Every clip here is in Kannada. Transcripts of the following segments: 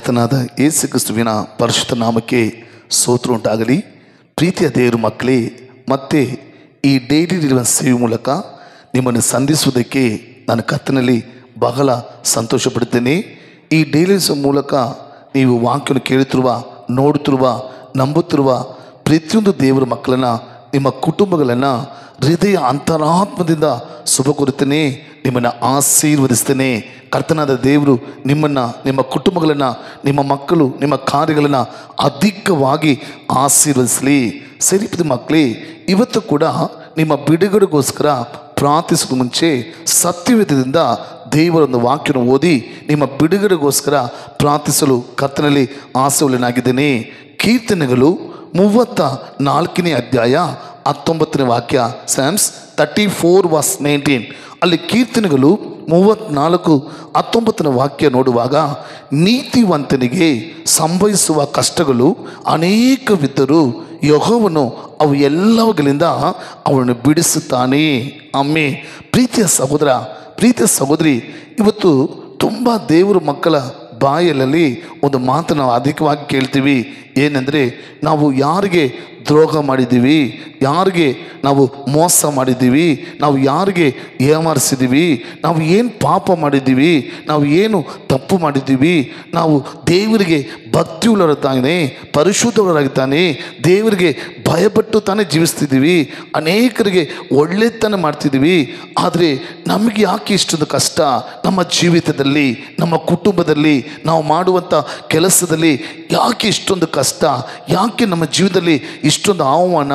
ಕರ್ತನಾದ ಯೇಸು ಕ್ರಿಸ್ತುವಿನ ಪರಿಶುದ್ಧ ನಾಮಕ್ಕೆ ಸ್ತೋತ್ರ ಉಂಟಾಗಲಿ. ಪ್ರೀತಿಯ ದೇವರ ಮಕ್ಕಳೇ, ಮತ್ತೆ ಈ ಡೈಲಿ ರಿಲೀವನ್ಸ್ ಸೇವೆ ಮೂಲಕ ನಿಮ್ಮನ್ನು ಸಂಧಿಸುವುದಕ್ಕೆ ನಾನು ಕರ್ತನಲ್ಲಿ ಬಹಳ ಸಂತೋಷ ಪಡುತ್ತೇನೆ. ಈ ಡೈಲಿ ಮೂಲಕ ನೀವು ವಾಕ್ಯವನ್ನು ಕೇಳುತ್ತಿರುವ, ನೋಡುತ್ತಿರುವ, ನಂಬುತ್ತಿರುವ ಪ್ರತಿಯೊಂದು ದೇವರ ಮಕ್ಕಳನ್ನು, ನಿಮ್ಮ ಕುಟುಂಬಗಳನ್ನು ಹೃದಯ ಅಂತರಾತ್ಮದಿಂದ ಶುಭ ಕೋರುತ್ತೇನೆ. ನಿಮ್ಮನ್ನು ಆಶೀರ್ವದಿಸ್ತೇನೆ. ಕರ್ತನಾದ ದೇವರು ನಿಮ್ಮನ್ನು, ನಿಮ್ಮ ಕುಟುಂಬಗಳನ್ನು, ನಿಮ್ಮ ಮಕ್ಕಳು, ನಿಮ್ಮ ಕಾರ್ಯಗಳನ್ನು ಅಧಿಕವಾಗಿ ಆಶೀರ್ವದಿಸಲಿ. ಸರಿಪದ ಮಕ್ಕಳೇ, ಇವತ್ತು ಕೂಡ ನಿಮ್ಮ ಬಿಡುಗಡೆಗೋಸ್ಕರ ಪ್ರಾರ್ಥಿಸುವ ಮುಂಚೆ ಸತ್ಯವೇದದಿಂದ ದೇವರೊಂದು ವಾಕ್ಯವನ್ನು ಓದಿ ನಿಮ್ಮ ಬಿಡುಗಡೆಗೋಸ್ಕರ ಪ್ರಾರ್ಥಿಸಲು ಕರ್ತನಲ್ಲಿ ಆಸೆಯುಳ್ಳನಾಗಿದ್ದೇನೆ. ಕೀರ್ತನೆಗಳು 34ನೇ ಅಧ್ಯಾಯ 19ನೇ ವಾಕ್ಯ, ಸ್ಯಾಮ್ಸ್ 34:19. ಅಲ್ಲಿ ಕೀರ್ತನೆಗಳು 34:19ನೇ ವಾಕ್ಯ ನೋಡುವಾಗ, ನೀತಿವಂತನಿಗೆ ಸಂಭವಿಸುವ ಕಷ್ಟಗಳು ಅನೇಕವಿದ್ದರೂ ಯೆಹೋವನು ಅವು ಎಲ್ಲವುಗಳಿಂದ ಅವನನ್ನು ಬಿಡಿಸುತ್ತಾನೆ. ಆಮೇ. ಪ್ರೀತಿಯ ಸಹೋದರ, ಪ್ರೀತಿಯ ಸಹೋದರಿ, ಇವತ್ತು ತುಂಬ ದೇವರ ಮಕ್ಕಳ ಬಾಯಲ್ಲಲ್ಲಿ ಒಂದು ಮಾತು ನಾವು ಅಧಿಕವಾಗಿ ಕೇಳ್ತೀವಿ. ಏನೆಂದರೆ, ನಾವು ಯಾರಿಗೆ ದ್ರೋಹ ಮಾಡಿದ್ದೀವಿ, ಯಾರಿಗೆ ನಾವು ಮೋಸ ಮಾಡಿದ್ದೀವಿ, ನಾವು ಯಾರಿಗೆ ಏಮಾರಿಸಿದ್ದೀವಿ, ನಾವು ಏನು ಪಾಪ ಮಾಡಿದ್ದೀವಿ, ನಾವು ಏನು ತಪ್ಪು ಮಾಡಿದ್ದೀವಿ, ನಾವು ದೇವರಿಗೆ ಭಕ್ತಿಯುಳ್ಳವರಾಗ್ತಾನೆ, ಪರಿಶುದ್ಧವರಾಗ್ತಾನೆ, ದೇವರಿಗೆ ಭಯಪಟ್ಟು ತಾನೇ ಜೀವಿಸ್ತಿದ್ದೀವಿ, ಅನೇಕರಿಗೆ ಒಳ್ಳೆತನ ಮಾಡ್ತಿದ್ದೀವಿ. ಆದರೆ ನಮಗೆ ಯಾಕೆ ಇಷ್ಟೊಂದು ಕಷ್ಟ? ನಮ್ಮ ಜೀವಿತದಲ್ಲಿ, ನಮ್ಮ ಕುಟುಂಬದಲ್ಲಿ, ನಾವು ಮಾಡುವಂಥ ಕೆಲಸದಲ್ಲಿ ಯಾಕೆ ಇಷ್ಟೊಂದು ಕಷ್ಟ? ಯಾಕೆ ನಮ್ಮ ಜೀವಿತದಲ್ಲಿ ಇಷ್ಟೊಂದು ಅವಮಾನ?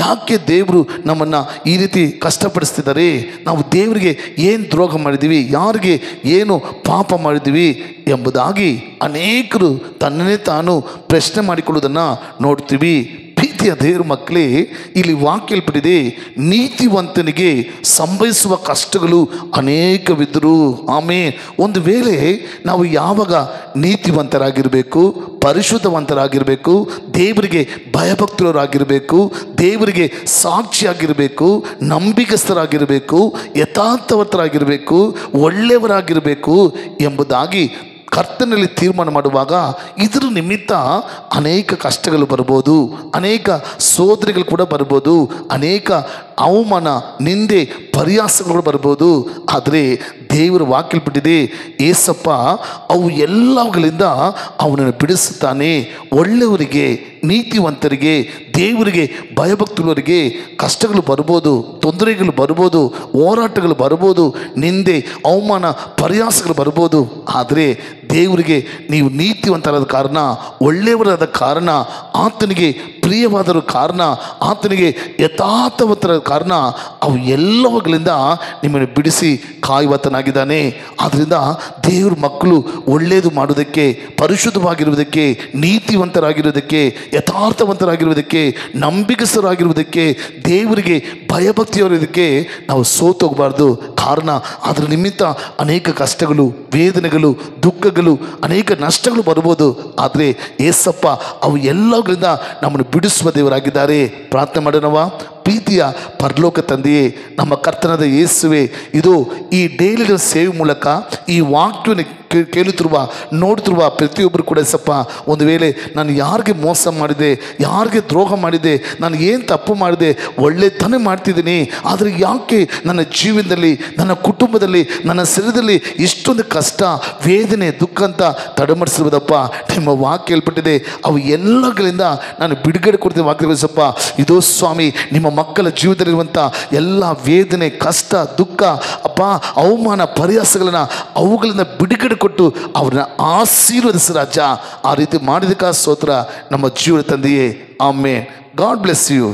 ಯಾಕೆ ದೇವರು ನಮ್ಮನ್ನು ಈ ರೀತಿ ಕಷ್ಟಪಡಿಸ್ತಿದ್ದಾರೆ? ನಾವು ದೇವರಿಗೆ ಏನು ದ್ರೋಹ ಮಾಡಿದ್ದೀವಿ, ಯಾರಿಗೆ ಏನು ಪಾಪ ಮಾಡಿದ್ದೀವಿ ಎಂಬುದಾಗಿ ಅನೇಕರು ತನ್ನನ್ನೇ ತಾನು ಪ್ರಶ್ನೆ ಮಾಡಿಕೊಳ್ಳುವುದನ್ನು ನೋಡ್ತೀವಿ. ಪ್ರೀತಿಯ ದೇವರ ಮಕ್ಕಳೇ, ಇಲ್ಲಿ ವಾಕ್ಯಲ್ಪಟ್ಟಿದೆ, ನೀತಿವಂತನಿಗೆ ಸಂಭವಿಸುವ ಕಷ್ಟಗಳು ಅನೇಕವಿದ್ದರು. ಆಮೇಲೆ ಒಂದು ವೇಳೆ ನಾವು ಯಾವಾಗ ನೀತಿವಂತರಾಗಿರಬೇಕು, ಪರಿಶುದ್ಧವಂತರಾಗಿರಬೇಕು, ದೇವರಿಗೆ ಭಯಭಕ್ತರಾಗಿರಬೇಕು, ದೇವರಿಗೆ ಸಾಕ್ಷಿಯಾಗಿರಬೇಕು, ನಂಬಿಕಸ್ಥರಾಗಿರಬೇಕು, ಯಥಾರ್ಥವಂತರಾಗಿರಬೇಕು, ಒಳ್ಳೆಯವರಾಗಿರಬೇಕು ಎಂಬುದಾಗಿ ಕರ್ತನಲ್ಲಿ ತೀರ್ಮಾನ ಮಾಡುವಾಗ ಇದರ ನಿಮಿತ್ತ ಅನೇಕ ಕಷ್ಟಗಳು ಬರ್ಬೋದು, ಅನೇಕ ಸೋದರಿಗಳು ಕೂಡ ಬರ್ಬೋದು, ಅನೇಕ ಅವಮಾನ, ನಿಂದೆ, ಪರಿಹಾಸಗಳು ಬರ್ಬೋದು. ಆದರೆ ದೇವರ ವಾಕ್ಯಲ್ಪಟ್ಟಿದೆ, ಏಸಪ್ಪ ಅವು ಎಲ್ಲವುಗಳಿಂದ ಅವನನ್ನು ಬಿಡಿಸುತ್ತಾನೆ. ಒಳ್ಳೆಯವರಿಗೆ, ನೀತಿವಂತರಿಗೆ, ದೇವರಿಗೆ ಭಯಭಕ್ತರಿಗೆ ಕಷ್ಟಗಳು ಬರ್ಬೋದು, ತೊಂದರೆಗಳು ಬರ್ಬೋದು, ಹೋರಾಟಗಳು ಬರ್ಬೋದು, ನಿಂದೆ, ಅವಮಾನ, ಪರಿಹಾಸಗಳು ಬರ್ಬೋದು. ಆದರೆ ದೇವರಿಗೆ ನೀವು ನೀತಿವಂತರಾದ ಕಾರಣ, ಒಳ್ಳೆಯವರಾದ ಕಾರಣ, ಆತನಿಗೆ ಪ್ರಿಯವಾದರ ಕಾರಣ, ಆತನಿಗೆ ಯಥಾರ್ಥವಂತರ ಕಾರಣ, ಅವು ಎಲ್ಲವುಗಳಿಂದ ನಿಮ್ಮನ್ನು ಬಿಡಿಸಿ ಕಾಯುವತನಾಗಿದ್ದಾನೆ. ಆದ್ದರಿಂದ ದೇವ್ರ ಮಕ್ಕಳು ಒಳ್ಳೆಯದು ಮಾಡೋದಕ್ಕೆ, ಪರಿಶುದ್ಧವಾಗಿರುವುದಕ್ಕೆ, ನೀತಿವಂತರಾಗಿರುವುದಕ್ಕೆ, ಯಥಾರ್ಥವಂತರಾಗಿರುವುದಕ್ಕೆ, ನಂಬಿಕಸ್ಥರಾಗಿರುವುದಕ್ಕೆ, ದೇವರಿಗೆ ಭಯಭಕ್ತಿಯವರಿದ್ದಕ್ಕೆ ನಾವು ಸೋತೋಗಬಾರ್ದು. ಕಾರಣ ಅದರ ನಿಮಿತ್ತ ಅನೇಕ ಕಷ್ಟಗಳು, ವೇದನೆಗಳು, ದುಃಖಗಳು, ಅನೇಕ ನಷ್ಟಗಳು ಬರ್ಬೋದು. ಆದರೆ ಏಸಪ್ಪ ಅವು ಎಲ್ಲಗಳಿಂದ ನಮ್ಮನ್ನು ಬಿಡಿಸುವ ದೇವರಾಗಿದ್ದಾರೆ. ಪ್ರಾರ್ಥನೆ ಮಾಡೋಣವಾ? ಪ್ರೀತಿಯ ಪರಲೋಕ ತಂದೆಯೇ, ನಮ್ಮ ಕರ್ತನಾದ ಯೇಸುವೆ, ಇದು ಈ ಡೈಲಿ ಸೇವೆ ಮೂಲಕ ಈ ವಾಕ್ಯವನ್ನು ಕೇಳುತ್ತಿರುವ, ನೋಡುತ್ತಿರುವ ಪ್ರತಿಯೊಬ್ಬರು ಕೂಡ ಸಪ್ಪ, ಒಂದು ವೇಳೆ ನಾನು ಯಾರಿಗೆ ಮೋಸ ಮಾಡಿದೆ, ಯಾರಿಗೆ ದ್ರೋಹ ಮಾಡಿದೆ, ನಾನು ಏನು ತಪ್ಪು ಮಾಡಿದೆ, ಒಳ್ಳೆತನ ಮಾಡ್ತಿದ್ದೀನಿ, ಆದರೆ ಯಾಕೆ ನನ್ನ ಜೀವನದಲ್ಲಿ, ನನ್ನ ಕುಟುಂಬದಲ್ಲಿ, ನನ್ನ ಶರೀರದಲ್ಲಿ ಇಷ್ಟೊಂದು ಕಷ್ಟ, ವೇದನೆ, ದುಃಖ ಅಂತ ತಡಮಡಿಸಿರುವುದಪ್ಪ. ನಿಮ್ಮ ವಾಕ್ಯ ಹೇಳ್ಬಿಟ್ಟಿದೆ, ಅವು ಎಲ್ಲಗಳಿಂದ ನಾನು ಬಿಡುಗಡೆ ಕೊಡ್ತೀನಿ ವಾಕ್ಯ ಸಪ್ಪ. ಇದೋ ಸ್ವಾಮಿ, ನಿಮ್ಮ ಮಕ್ಕಳ ಜೀವಿತದಲ್ಲಿರುವಂಥ ಎಲ್ಲ ವೇದನೆ, ಕಷ್ಟ, ದುಃಖ, ಅಪ್ಪ, ಅವಮಾನ, ಪರಿಹಾಸಗಳನ್ನು ಅವುಗಳಿಂದ ಬಿಡುಗಡೆ ಕೊಟ್ಟು ಅವ್ರನ್ನ ಆಶೀರ್ವದಿಸಿ ರಾಜ. ಆ ರೀತಿ ಮಾಡಿದಕ್ಕ ಸ್ತೋತ್ರ ನಮ್ಮ ಜೀವನ ತಂದೆಯೇ. ಆಮೇನ್. God bless you.